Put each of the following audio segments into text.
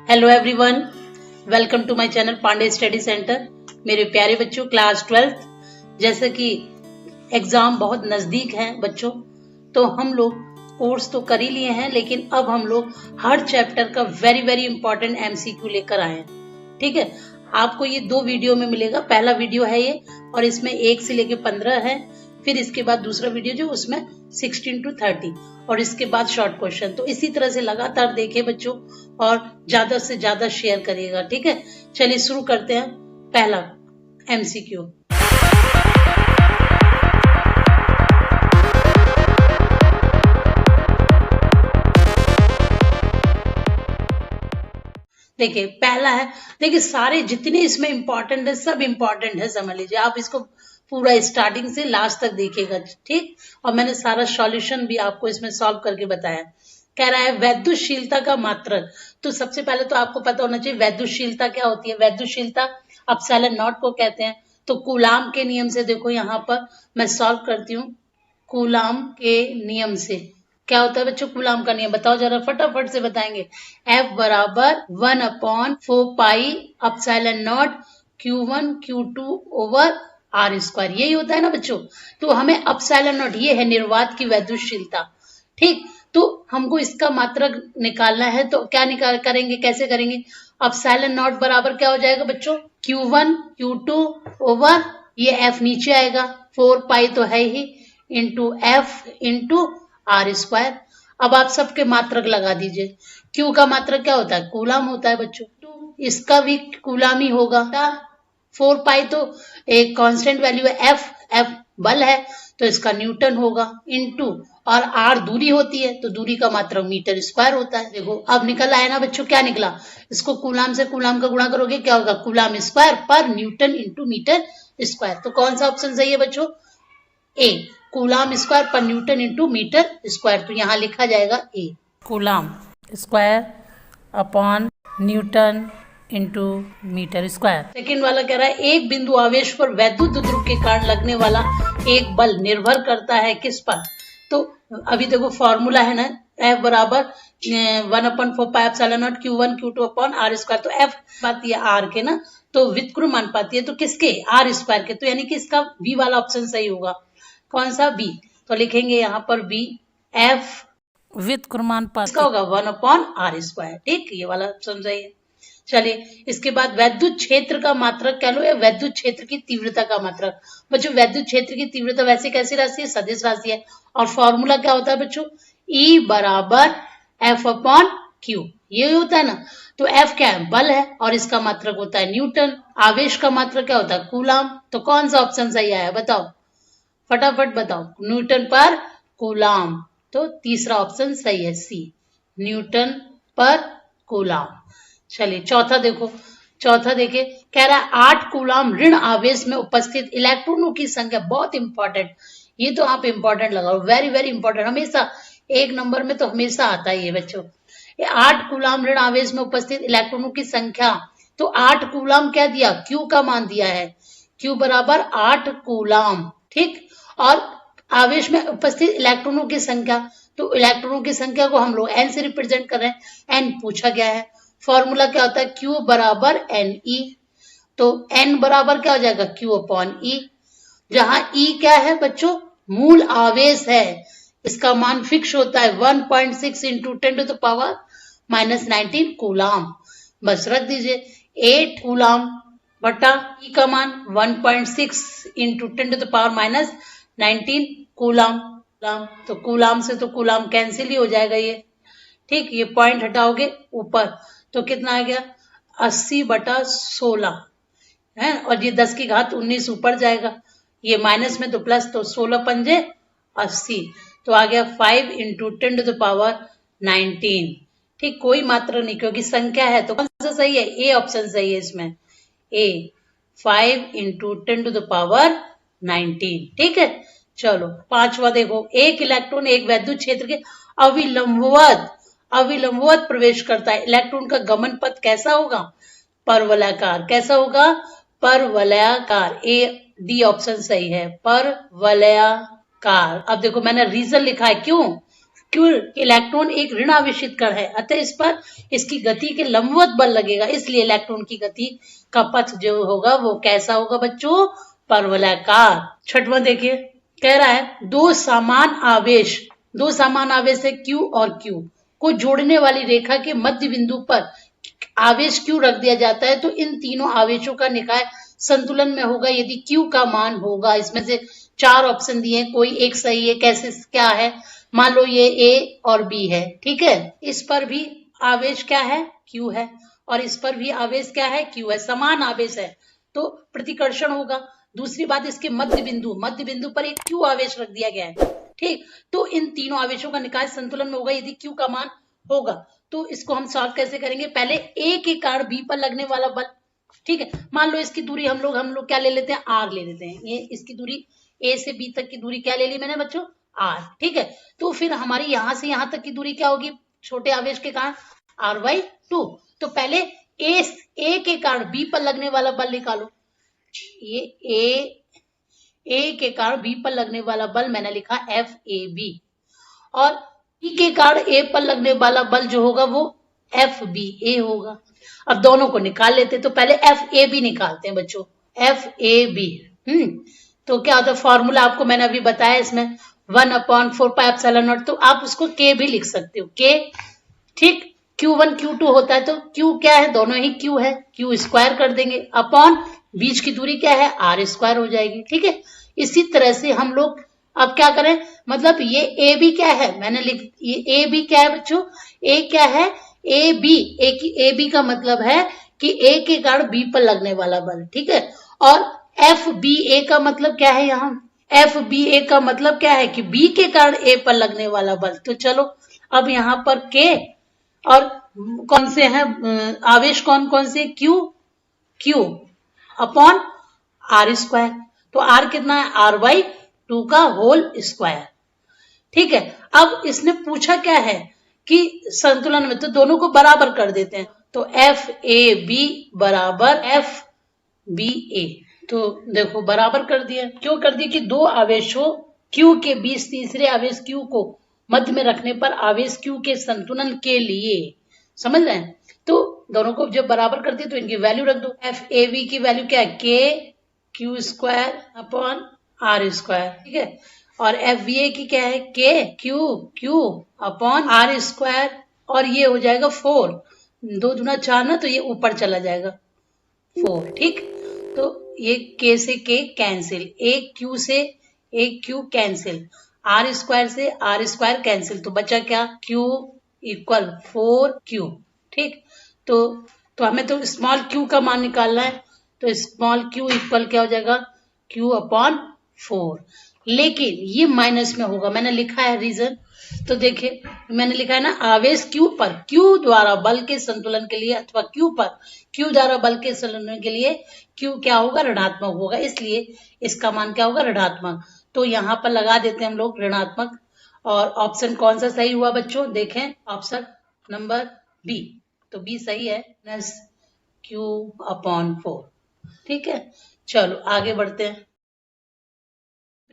Hello everyone, welcome to my channel Pandey study centre. मेरे प्यारे बच्चों, क्लास 12 जैसे कि एग्जाम बहुत नजदीक है बच्चों, तो हम लोग कोर्स तो कर ही लिए हैं, लेकिन अब हम लोग हर चैप्टर का वेरी वेरी इंपॉर्टेंट एमसीक्यू लेकर आए हैं। ठीक है, आपको ये 2 वीडियो में मिलेगा। पहला वीडियो है ये, और इसमें 1 से लेके 15 है। फिर इसके बाद दूसरा वीडियो जो उसमें 16 to 30, और इसके बाद शॉर्ट क्वेश्चन। तो इसी तरह से लगातार देखें बच्चों, और ज्यादा से ज्यादा शेयर करिएगा। ठीक है, चलिए शुरू करते हैं। पहला एमसीक्यू, देखिए पहला है। देखिए सारे जितने इसमें इंपॉर्टेंट है, सब इंपॉर्टेंट है, समझ लीजिए। आप इसको पूरा स्टार्टिंग से लास्ट तक देखिएगा। ठीक, और मैंने सारा सॉल्यूशन भी आपको इसमें सॉल्व करके बताया। कह रहा है वैद्युतशीलता का मात्रक। तो सबसे पहले तो आपको पता होना चाहिए वैद्युतशीलता क्या होती है। वैद्युतशीलता एप्सिलॉन नॉट को कहते हैं। तो कूलाम के नियम से देखो, यहाँ पर मैं सॉल्व करती हूँ। कूलाम के नियम से क्या होता है बच्चों? कूलाम का नियम बताओ जरा, फटाफट से बताएंगे। F बराबर 1/4 pi epsilon not Q1 Q2 over R square, यही होता है ना बच्चों। तो हमें एप्सिलॉन नॉट, ये है निर्वात की वैद्युतशीलता। ठीक, तो हमको इसका मात्रक निकालना है। तो क्या निकाल करेंगे, कैसे करेंगे? एप्सिलॉन नॉट बराबर क्या हो जाएगा बच्चों? Q1 Q2 ओवर, ये F नीचे आएगा, 4 पाई तो है ही, into F into R square. अब आप सबके मात्रक लगा दीजिए। Q का मात्रक क्या होता है? कूलाम होता है बच्चों। तो इसका भी कूलाम ही होगा। 4 पाई तो एक कांस्टेंट वैल्यू है, F बल है, तो इसका न्यूटन होगा, इंटू, और R दूरी होती है, तो दूरी का मात्रक मीटर स्क्वायर होता है। देखो अब निकल आया ना बच्चों, क्या निकला? इसको कूलाम से कूलाम का गुणा करोगे, क्या होगा? कूलाम स्क्वायर पर न्यूटन इंटू मीटर स्क्वायर। तो कौन सा ऑप्शन सही है बच्चों? ए, कूलाम स्क्वायर पर न्यूटन इंटू मीटर स्क्वायर। तो यहाँ लिखा जाएगा A, coulomb square upon newton into metre square. Second वाला कह रहा है एक बिंदु आवेश पर वैद्युत ध्रुव के कारण लगने वाला एक बल निर्भर करता है किस पर? तो अभी देखो फॉर्मूला है ना, F बराबर 1/4 pi epsilon not Q1 Q2 upon R square. तो F पाती है R के ना, तो व्युत्क्रम अनुपाती है, तो किसके? R स्क्वायर के। तो यानी कि इसका बी वाला ऑप्शन सही होगा। कौन सा? बी। तो लिखेंगे यहाँ पर बी, F व्युत्क्रमानुपाती इसका होगा 1/R स्क्वायर। ठीक, ये वाला ऑप्शन सही है। चलिए इसके बाद वैद्युत क्षेत्र का मात्रक कह लो, या वैद्युत क्षेत्र की तीव्रता का मात्रक। बच्चों वैद्युत क्षेत्र की तीव्रता वैसे कैसी राशि है? सदिश राशि है। और फॉर्मूला क्या होता है बच्चों? E बराबर F/Q, ये होता है ना। तो F क्या है? बल है, और इसका मात्रक होता है न्यूटन। आवेश का मात्रक क्या होता है? कूलाम। तो कौन सा ऑप्शन सही आया बताओ, फटाफट बताओ। न्यूटन पर कूलाम, तो तीसरा ऑप्शन सही है, सी, न्यूटन पर कूलाम। चलिए चौथा देखो, चौथा देखिए, कह रहा है 8 कूलाम ऋण आवेश में उपस्थित इलेक्ट्रॉनों की संख्या। बहुत इंपॉर्टेंट, ये तो आप इंपॉर्टेंट लगाओ, वेरी वेरी इंपॉर्टेंट, हमेशा 1 नंबर में तो हमेशा आता ही है बच्चों। ये 8 कूलाम ऋण आवेश में उपस्थित इलेक्ट्रॉनों की संख्या। तो 8 कूलाम क्या दिया? क्यू का मान दिया है, क्यू बराबर 8 कूलाम। ठीक, और आवेश में उपस्थित इलेक्ट्रॉनों की संख्या, तो इलेक्ट्रॉनों की संख्या को हम लोग एन से रिप्रेजेंट कर रहे हैं। एन पूछा गया है। फॉर्मूला क्या होता है? Q बराबर NE। तो N बराबर क्या हो जाएगा? Q अपॉन E, जहां E क्या है बच्चों? मूल आवेश है, इसका मान फिक्स होता है 1.6 इंटू 10⁻⁻19 कूलाम। बस रख दीजिए 8 कूलाम बटा E का मान 1.6 इंटू 10⁻⁻19 कूलाम। तो कूलाम से तो कूलाम कैंसिल ही हो जाएगा ये। ठीक, ये पॉइंट हटाओगे ऊपर, तो कितना आ गया? 80/16 है, और ये 10 की घात 19 ऊपर जाएगा, ये माइनस में तो प्लस, तो 16 पंजे 80, तो आ गया 5 इंटू 10⁻19। ठीक, कोई मात्रा नहीं, क्योंकि संख्या है। तो कौन सा सही है? ए ऑप्शन सही है इसमें, ए, 5 इंटू 10⁻19। ठीक है, चलो पांचवा देखो, एक इलेक्ट्रॉन एक वैद्युत क्षेत्र के अविलंबवत प्रवेश करता है। इलेक्ट्रॉन का गमन पथ कैसा होगा? परवलयाकार। कैसा होगा? परवलयाकार। ए, डी ऑप्शन सही है, परवलयाकार। अब देखो मैंने रीजन लिखा है, क्यों? क्यू इलेक्ट्रॉन एक ऋण आवेशित कण है, अतः इस पर इसकी गति के लंबवत बल लगेगा, इसलिए इलेक्ट्रॉन की गति का पथ जो होगा वो कैसा होगा बच्चों, परवलयाकार। छठवां देखिए, कह रहा है दो समान आवेश है Q और Q को जोड़ने वाली रेखा के मध्य बिंदु पर आवेश Q रख दिया जाता है, तो इन तीनों आवेशों का निकाय संतुलन में होगा यदि Q का मान होगा। इसमें से 4 ऑप्शन दिए, कोई एक सही है, कैसे क्या है, मान लो ये A और B है, ठीक है, इस पर भी आवेश क्या है, Q है, और इस पर भी आवेश क्या है, Q है, समान आवेश है तो प्रतिकर्षण होगा। दूसरी बात, इसके मध्य बिंदु पर एक Q आवेश रख दिया गया है, ठीक, तो इन तीनों आवेशों का निकाय संतुलन में होगा यदि Q का मान होगा। तो इसको हम सॉल्व कैसे करेंगे, पहले A के कारण B पर लगने वाला बल, ठीक है, मान लो इसकी दूरी हम लोग क्या ले लेते हैं, R ले लेते हैं, ये इसकी दूरी A से B तक की दूरी क्या ले ली मैंने बच्चों, R, ठीक है, तो फिर हमारी यहां से यहां तक की दूरी क्या होगी छोटे आवेश के कारण, R/2। तो पहले A के कारण B पर लगने वाला बल निकालो, ये A के कारण B पर लगने वाला बल मैंने लिखा FAB, और B के कारण A पर लगने वाला बल जो होगा वो FBA होगा। अब दोनों को निकाल लेते, तो पहले FAB निकालते हैं बच्चों, FAB, तो क्या होता है, फॉर्मूला आपको मैंने अभी बताया, इसमें 1/4πε0, तो आप उसको K भी लिख सकते हो, K, ठीक, Q1 Q2 होता है, तो Q क्या है, दोनों ही Q है, Q स्क्वायर कर देंगे, अपॉन बीच की दूरी क्या है, R स्क्वायर हो जाएगी, ठीक है। इसी तरह से हम लोग अब क्या करें, मतलब ये A B क्या है, मैंने ये A B क्या है बच्चों, A क्या है, A B का मतलब है कि A के कारण B पर लगने वाला बल, ठीक है, और FBA का मतलब क्या है, यहाँ FBA का मतलब क्या है कि B के कारण A पर लगने वाला बल। तो चलो अब यहाँ पर K और कौन से हैं आवेश, कौन कौन से, Q अपॉन R स्क्वायर, तो R कितना है, R/2 का होल स्क्वायर, ठीक है। अब इसने पूछा क्या है कि संतुलन में, तो दोनों को बराबर कर देते हैं, तो FAB बराबर FBA, तो देखो बराबर कर दिया, क्यों कर दिया कि दो आवेशों Q के बीच तीसरे आवेश Q को मध्य में रखने पर आवेश Q के संतुलन के लिए, समझ रहे हैं, तो दोनों को जब बराबर कर दिया तो इनकी वैल्यू रख दो, FAB की वैल्यू क्या है, KQ square upon R square, ठीक है, और FBA की क्या है, KQ अपॉन R स्क्वायर, और ये हो जाएगा 4, 2 दूना 4 ना, तो ये ऊपर चला जाएगा 4, ठीक, तो ये K से K कैंसिल, एक Q से एक Q कैंसिल, R स्क्वायर से R स्क्वायर कैंसिल, तो बचा क्या, Q इक्वल 4Q, ठीक, तो हमें तो स्मॉल Q का मान निकालना है, तो स्मॉल Q इक्वल क्या हो जाएगा, Q अपॉन 4, लेकिन ये माइनस में होगा, मैंने लिखा है रीजन, तो देखिए मैंने लिखा है ना, आवेश Q पर Q द्वारा बल के संतुलन के लिए, अथवा Q पर Q द्वारा बल के संतुलन के लिए Q क्या होगा, ऋणात्मक होगा, इसलिए इसका मान क्या होगा, ऋणात्मक, तो यहाँ पर लगा देते हैं हम लोग ऋणात्मक, और ऑप्शन कौन सा सही हुआ बच्चों, देखें ऑप्शन नंबर B, तो B सही है, Q अपॉन 4, ठीक है। चलो आगे बढ़ते हैं,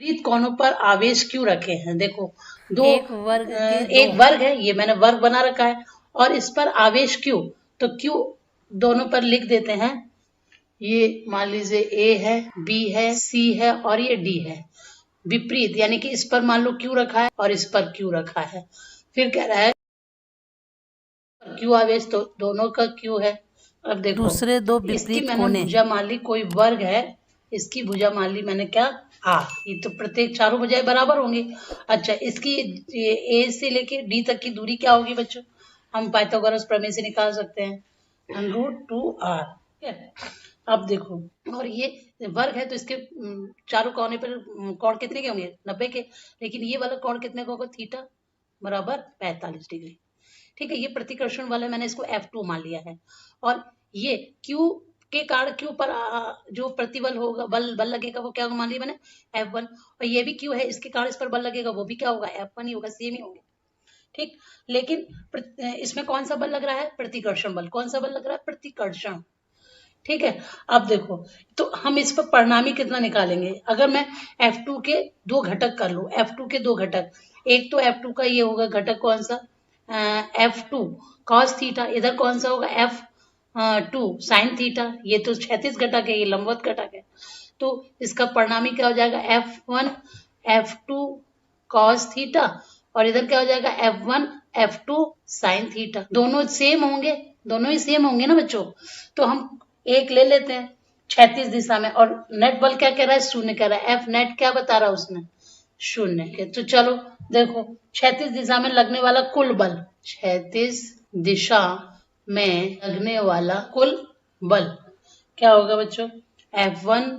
विपरीत कोणों पर आवेश क्यों रखे हैं, देखो दो एक वर्ग है, ये मैंने वर्ग बना रखा है, और इस पर आवेश क्यों, तो क्यों दोनों पर लिख देते हैं, ये मान लीजिए A है, B है, C है, और ये D है, विपरीत यानी कि इस पर मान लो क्यों रखा है और इस पर क्यों रखा है, फिर कह रहा है क्यों आवेश, तो दोनों का क्यों है। अब देखो दूसरे दो इसकी मैंने भुजा मान ली, कोई वर्ग है, इसकी भुजा मान ली मैंने क्या, R, ये तो प्रत्येक चारों भुजाएं बराबर होंगी। अच्छा, इसकी A से लेके D तक की दूरी क्या होगी बच्चों, हम पाइथागोरस प्रमेय से निकाल सकते हैं, √2R, ठीक है। अब देखो, और ये वर्ग है तो इसके चारों कोने पर कोण कितने के होंगे, 90 के, लेकिन ये वाला कोण कितने का होगा, थीटा बराबर 45 डिग्री, ठीक है। ये प्रतिकर्षण वाला मैंने इसको F2 मान लिया है, और ये Q के कारण Q पर जो प्रतिबल होगा, बल लगेगा, वो क्या मान लिया मैंने, F1, और ये भी Q है, इसके कारण इस पर बल लगेगा, वो भी क्या होगा, F1 ही होगा, सेम ही होंगे, ठीक। लेकिन इसमें कौन सा बल लग रहा है, प्रतिकर्षण बल, कौन सा बल लग रहा है, प्रतिकर्षण, ठीक है। अब देखो, तो हम इस पर परिणामी कितना निकालेंगे, अगर मैं F2 के 2 घटक कर लूं, F2 के 2 घटक, एक तो F2 का ये होगा घटक कौन सा, F2 cos थीटा, इधर कौन सा होगा F2 sin थीटा, ये तो क्षैतिज घटक है, ये लंबवत घटक है, तो इसका परिणामी क्या हो जाएगा F1 F2 cos थीटा, और इधर क्या हो जाएगा F1 F2 sin थीटा। दोनों सेम होंगे, दोनों ही सेम होंगे ना बच्चों, तो हम एक ले लेते हैं क्षैतिज दिशा में, और नेट बल क्या कह रहा है, शून्य कह रहा है, F नेट क्या बता रहा है उसमें, शून्य है। तो चलो देखो क्षैतिज दिशा में लगने वाला कुल बल, क्षैतिज दिशा में लगने वाला कुल बल क्या होगा बच्चों, F1,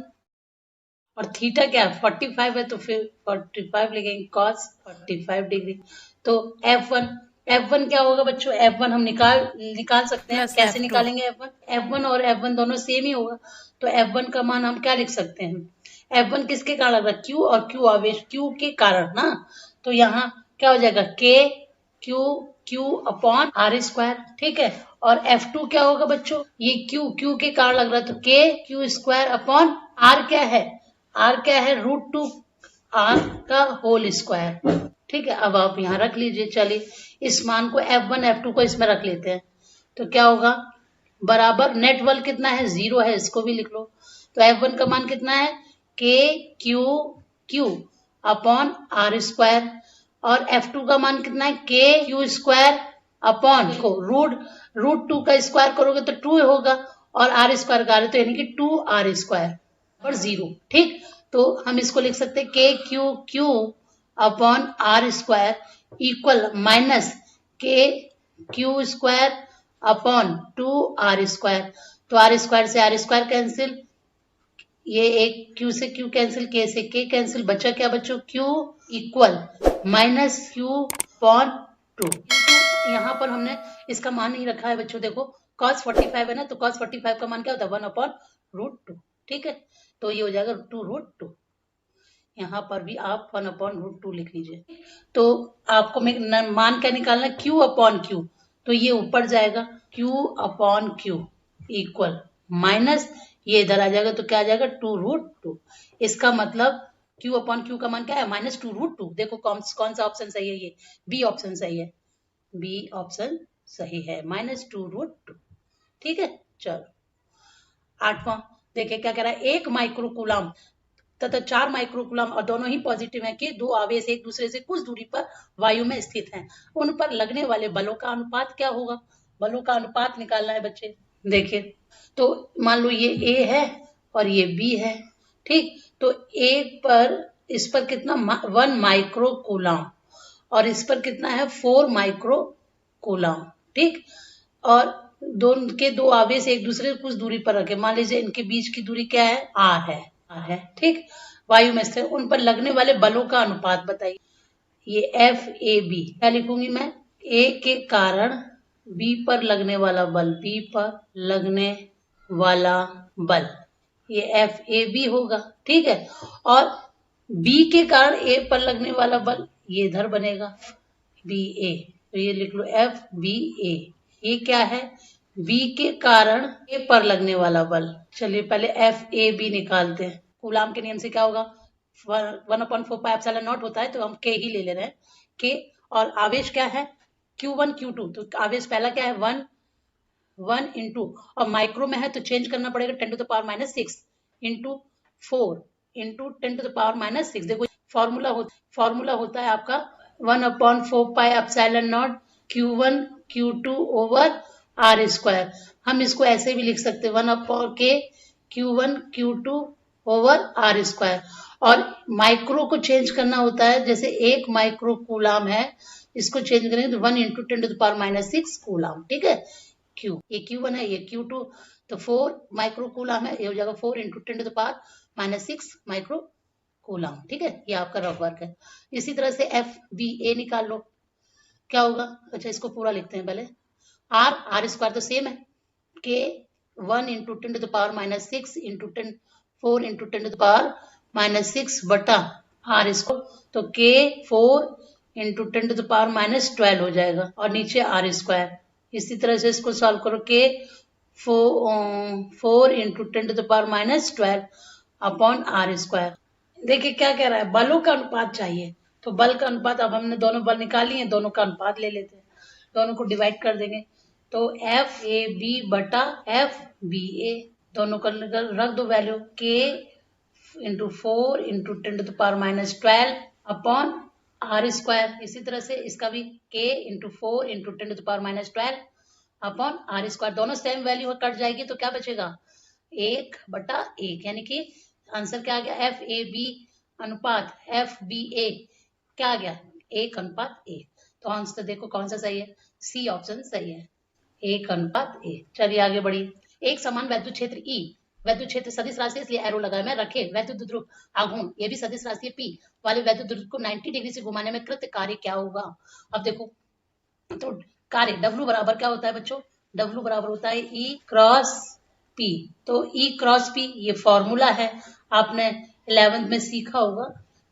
और थीटा क्या है 45 है, तो फिर 45 लिखेंगे cos 45 डिग्री। तो F1 क्या होगा बच्चों, F1 हम निकाल सकते हैं, कैसे निकालेंगे F1 और F1 दोनों सेम ही होगा, तो F1 का मान हम क्या लिख सकते हैं, F1 किसके कारण लग रहा है, Q और Q आवेश Q के कारण ना, तो यहाँ क्या हो जाएगा Q अपॉन R स्क्वायर, ठीक है। और F2 क्या होगा बच्चों, ये Q के कारण लग रहा है, तो Q स्क्वायर अपॉन R क्या है, √2 R का होल स्क्वायर, ठीक है। अब आप यहाँ रख लीजिए, चलिए इस मान को F1 F2 को इसमें रख लेते हैं, तो क्या होगा बराबर, नेट बल कितना है 0 है, इसको भी लिख लो, तो F1 का मान कितना है Q अपॉन R स्क्वायर, और F2 का मान कितना है Q स्क्वायर अपॉन को √2 का स्क्वायर करोगे तो 2 होगा, और R स्क्वायर का तो यानी कि 2R स्क्वायर और 0, ठीक। तो हम इसको लिख सकते हैं Q upon R square equal minus Q square upon 2R square, तो R स्क्वायर से R स्क्वायर कैंसिल, ये एक Q से Q कैंसिल, K से K कैंसिल, बचा क्या बच्चों Q equal minus Q upon 2। यहाँ पर हमने इसका मान नहीं रखा है बच्चों, देखो cos 45 है ना, तो cos 45 का मान क्या होता है 1 अपॉन √2, ठीक है, तो ये हो जाएगा 2√2, यहाँ पर भी आप 1 अपॉन √2 लिख लीजिए। तो आपको मान क्या निकालना है Q अपॉन Q, तो ये ऊपर जाएगा Q upon Q equal minus ये इधर आ जाएगा, तो क्या आ जाएगा 2√2, इसका मतलब Q अपॉन Q का मान क्या है -2√2। देखो कौन सा ऑप्शन सही है, ये बी ऑप्शन सही है, बी ऑप्शन सही है -2√2, ठीक है। चलो 8वां देखिए क्या कह रहा है, 1 माइक्रोकूलम तथा 4 माइक्रोकूलम और दोनों ही पॉजिटिव हैं कि दो आवेश एक दूसरे से कुछ दूरी पर वायु में स्थित हैं, उन पर लगने वाले बलों का अनुपात क्या होगा, बलों का अनुपात निकालना है बच्चे। देखिए तो मान लो ये A है और ये B है, ठीक, तो A पर इस पर कितना 1 माइक्रोकूलम और इस पर कितना है 4 माइक्रोकूलम, ठीक, और दो आवेश एक दूसरे से कुछ दूरी पर रखे, मान लीजिए इनके बीच की दूरी क्या है R है, ठीक, वायु में स्थित, उन पर लगने वाले बलों का अनुपात बताइए। ये FAB क्या लिखूंगी मैं, A के कारण B पर लगने वाला बल, B पर लगने वाला बल, ये FAB होगा, ठीक है, और B के कारण A पर लगने वाला बल ये इधर बनेगा BA, तो ये लिख लो FBA, ये क्या है B के कारण A पर लगने वाला बल। चलिए पहले FAB निकालते हैं, कूलाम के नियम से क्या होगा 1/4 पाई एप्सिलॉन नॉट होता है, तो हम K ही ले ले रहे हैं K, और आवेश क्या है Q1 Q2, तो आवेश पहला क्या है 1 इंटू, और माइक्रो में है तो चेंज करना पड़ेगा 10⁻⁶ इंटू 4 इंटू 10⁻⁶। देखो फॉर्मूला होता है आपका 1/4 pi epsilon not Q1 Q2 over R square, हम इसको ऐसे भी लिख सकते हैं 1/K Q1 Q2 over R square, और माइक्रो को चेंज करना होता है, जैसे 1 माइक्रो कूलाम है, इसको चेंज करेंगे तो 1 इंटू 10⁻⁶ कूलाम, ठीक है। Q ये Q1 है, ये Q2, तो 4 माइक्रो कूलाम है, ये हो जाएगा 4 इंटू 10⁻⁶ माइक्रो कूलाम, ठीक है, ये आपका रफ वर्क है। इसी तरह से FBA निकाल लो, क्या होगा, अच्छा इसको पूरा लिखते हैं पहले, R स्क्वायर तो सेम है, K 1 इंटू 10⁻⁶ इंटू 4 इंटू 10⁻�6 बटा R स्क्वायर, तो K 4 इंटू 10⁻12 हो जाएगा, और नीचे R स्क्वायर। इसी तरह से इसको सॉल्व करो, K 4 into 10⁻12 upon R square. देखिए क्या कह रहा है, बलों का अनुपात चाहिए, तो बल का अनुपात, अब हमने दोनों बल निकाली हैं, दोनों का अनुपात ले लेते हैं, दोनों को डिवाइड कर देंगे। तो एफ ए बी बटा एफ बी ए, दोनों का रख दो value, k into 4 into 10⁻12 upon r square. इसी तरह से इसका भी k into 4 into 10⁻12 upon r square. दोनों सेम वैल्यू कट जाएगी तो क्या बचेगा, 1/1, यानी कि आंसर क्या आ गया, एफ ए बी अनुपात एफ बी ए क्या आ गया, 1:1। तो आंसर देखो कौन सा सही है, सी ऑप्शन सही है, 1:1। चलिए आगे बढ़िए। एक समान वैद्युत क्षेत्र ई, वैद्युत क्षेत्र सदिश राशि इसलिए एरो लगाया मैं, रखे वैद्युत ध्रुव आघूर्ण ये भी सदिश राशि पी वाले वैद्युत ध्रुव को 90 डिग्री से घुमाने में कृत कार्य क्या होगा। अब देखो तो कार्य W बराबर क्या होता है बच्चों, W बराबर होता है E क्रॉस P। तो E क्रॉस P ये फॉर्मूला है, आपने 11th में सीखा होगा।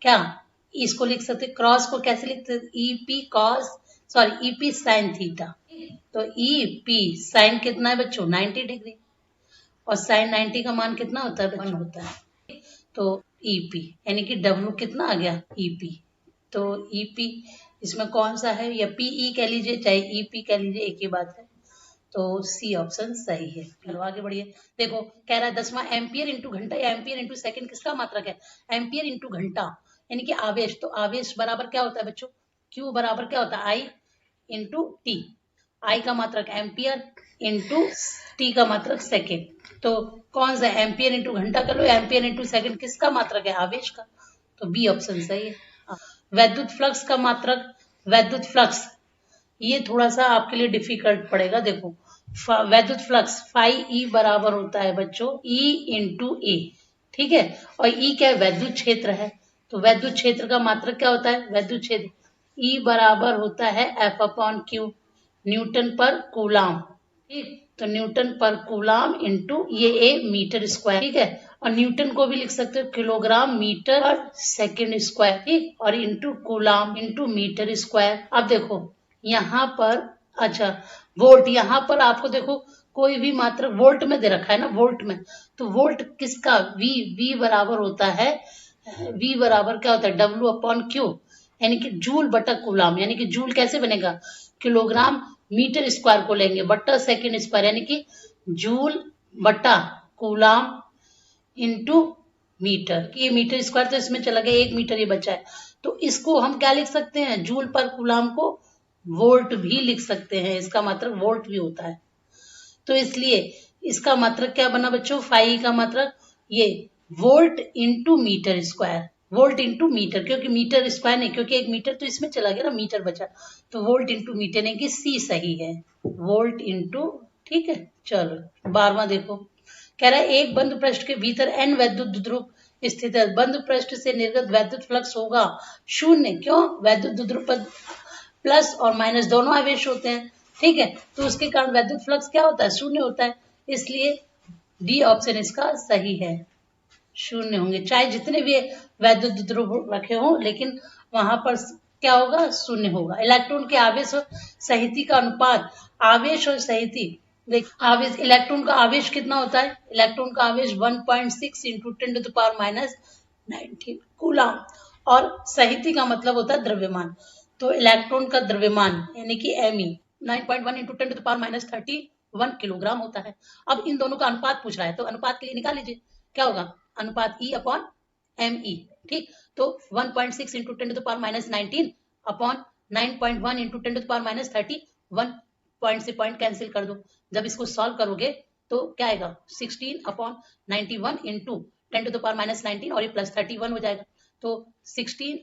क्या इसको लिख सकते, क्रॉस को कैसे लिखते, EP cos sorry EP sine theta. तो EP साइन कितना है बच्चों, 90 डिग्री, और साइन 90 का मान कितना होता है बच्चों, 1 होता है। तो EP यानी कि W कितना आ गया, EP। तो EP इसमें कौन सा है, या PE कह लीजिए चाहे EP कह लीजिए, एक ही बात है। तो सी ऑप्शन सही है। चलो आगे बढ़िए। देखो कह रहा है 10वां एम्पियर इंटू घंटा या एम्पियर इंटू सेकंड किसका मात्रक है, एम्पियर इंटू घंटा यानी कि आवेश। तो आवेश बराबर क्या होता है बच्चों, Q बराबर क्या होता है, आई इंटू टी। आई का मात्रक एम्पियर इंटू टी का मात्रक सेकेंड। तो कौन सा एम्पियर इंटू घंटा कर लो, एम्पियर इंटू सेकेंड किसका मात्रक है, आवेश का। तो बी ऑप्शन सही है। वैद्युत फ्लक्स का मात्रक, वैद्युत फ्लक्स ये थोड़ा सा आपके लिए डिफिकल्ट पड़ेगा। देखो वैद्युत फ्लक्स फाई ई बराबर होता है बच्चों ई इंटू ए, ठीक है। और ई क्या है, वैद्युत क्षेत्र है। तो वैद्युत क्षेत्र का मात्रक क्या होता है, वैद्युत क्षेत्र ई बराबर होता है एफ अपॉन क्यू, न्यूटन पर कूलाम, ठीक। तो न्यूटन पर कूलाम इंटू ये ए मीटर स्क्वायर, ठीक है। और न्यूटन को भी लिख सकते हो किलोग्राम मीटर पर सेकेंड स्क्वायर, ठीक। और into coulomb into metre square. अब देखो यहाँ पर, अच्छा वोल्ट, यहाँ पर आपको देखो कोई भी मात्रक वोल्ट में दे रखा है ना, वोल्ट में। तो वोल्ट किसका, V बराबर होता है, V बराबर क्या होता है, W अपॉन क्यू, यानी कि जूल बटा कूलाम। यानी कि जूल कैसे बनेगा, किलोग्राम मीटर स्क्वायर को लेंगे बटा सेकेंड स्क्वायर, यानी कि जूल बटा कूलाम इंटू मीटर। ये मीटर स्क्वायर तो इसमें चला गया, 1 मीटर ये बचा है। तो इसको हम क्या लिख सकते हैं, जूल पर कूलाम को वोल्ट भी लिख सकते हैं, इसका मात्रक वोल्ट भी होता है। तो इसलिए इसका मात्रक क्या बना बच्चों, फाई का मात्रक ये volt into metre square, volt into metre, क्योंकि मीटर स्क्वायर नहीं, क्योंकि 1 मीटर तो इसमें चला गया ना, मीटर बचा। तो वोल्ट इंटू मीटर यानी कि सी सही है, वोल्ट इंटू, ठीक है। चलो 12वां देखो, कह रहा है एक बंद पृष्ठ के भीतर एन वैद्युत ध्रुव स्थित है, बंद पृष्ठ से निर्गत वैद्युत फ्लक्स होगा 0। क्यों, वैद्युत ध्रुव पर प्लस और माइनस दोनों आवेश होते हैं, ठीक है। तो उसके कारण वैद्युत फ्लक्स क्या होता है, 0 होता है। इसलिए डी ऑप्शन इसका सही है, 0 होंगे, चाहे जितने भी वैद्युत ध्रुव रखे हों, लेकिन वहां पर क्या होगा, 0 होगा। इलेक्ट्रॉन के आवेश और सहिति का अनुपात, आवेश और सहिति, देख आवेश, इलेक्ट्रॉन का आवेश कितना होता है, इलेक्ट्रॉन का आवेश 1.6 इंटू 10⁻⁹ कूलाम, और सहिति का मतलब होता है द्रव्यमान। तो इलेक्ट्रॉन का द्रव्यमान यानी कि Me 9.1 इंटू 10⁻31 किलोग्राम होता है। अब इन दोनों का अनुपात पूछ रहा है, तो अनुपात के लिए निकाल लीजिए, क्या होगा, अनुपात E अपॉन Me, ठीक। तो 1.6 इंटू 10⁻19 अपॉन 9.1 इंटू 10⁻30, 1 पॉइंट से पॉइंट कैंसिल कर दो। जब इसको सॉल्व करोगे तो क्या आएगा, 16 अपॉन 91 इंटू 10⁻19 और ये प्लस 31 हो जाएगा। तो 16,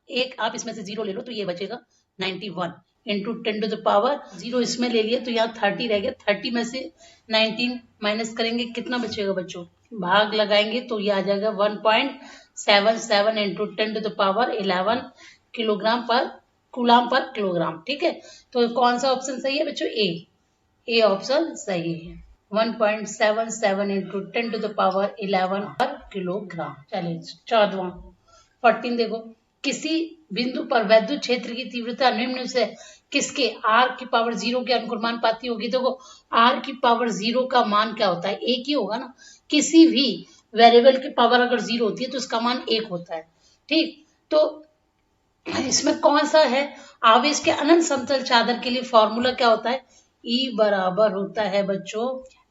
एक आप इसमें से 0 ले लो तो ये बचेगा 91 इंटू 10⁻0 इसमें ले लिया तो यहाँ 30 रह गया, 30 में से 19 माइनस करेंगे, कितना बचेगा बच्चों, भाग लगाएंगे तो ये आ जाएगा 1.77 इंटू 10⁻11 किलोग्राम पर कूलाम पर किलोग्राम, ठीक है। तो कौन सा ऑप्शन सही है बच्चों, ए ऑप्शन सही है, 1.77 इंटू 10⁻11 पर किलोग्राम। चलिए 14वां 14 देखो, किसी बिंदु पर वैद्युत क्षेत्र की तीव्रता निम्न से किसके r की पावर 0 के अनुक्रमानुपाती होगी। देखो r की पावर 0 का मान क्या होता है, एक ही होगा ना, किसी भी वेरिएबल की पावर अगर 0 होती है तो उसका मान 1 होता है, ठीक। तो इसमें कौन सा है, आवेश के अनंत समतल चादर के लिए फॉर्मूला क्या होता है, E बराबर होता है बच्चों,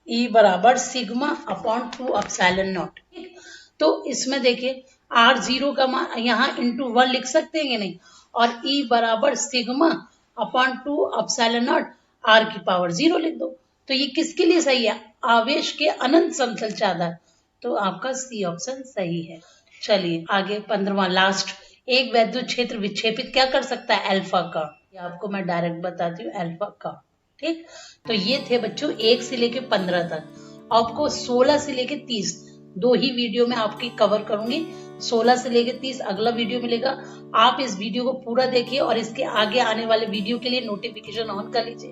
E बराबर सिग्मा अपॉन 2 एप्सिलॉन नॉट। ठीक, तो इसमें देखिए R0 का मान यहाँ इंटू 1 लिख सकते हैं नहीं, और E बराबर sigma upon 2 epsilon not R की पावर 0 लिख दो। तो ये किसके लिए सही है, आवेश के अनंत समतल चादर, तो आपका सी ऑप्शन सही है। चलिए आगे 15वां लास्ट, एक वैद्युत क्षेत्र विक्षेपित क्या कर सकता है, अल्फा का। ये आपको मैं डायरेक्ट बताती हूँ, अल्फा का। ठीक, तो ये थे बच्चों 1 से लेके 15 तक। आपको 16 से लेके 30 दो ही वीडियो में आपकी कवर करूंगी। 16 से लेके 30 अगला वीडियो मिलेगा। आप इस वीडियो को पूरा देखिए और इसके आगे आने वाले वीडियो के लिए नोटिफिकेशन ऑन कर लीजिए,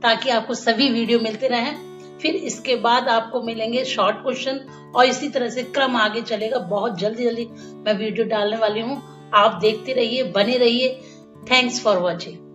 ताकि आपको सभी वीडियो मिलते रहें। फिर इसके बाद आपको मिलेंगे शॉर्ट क्वेश्चन, और इसी तरह से क्रम आगे चलेगा। बहुत जल्दी जल्दी मैं वीडियो डालने वाली हूँ, आप देखते रहिए, बने रहिए। Thanks for watching.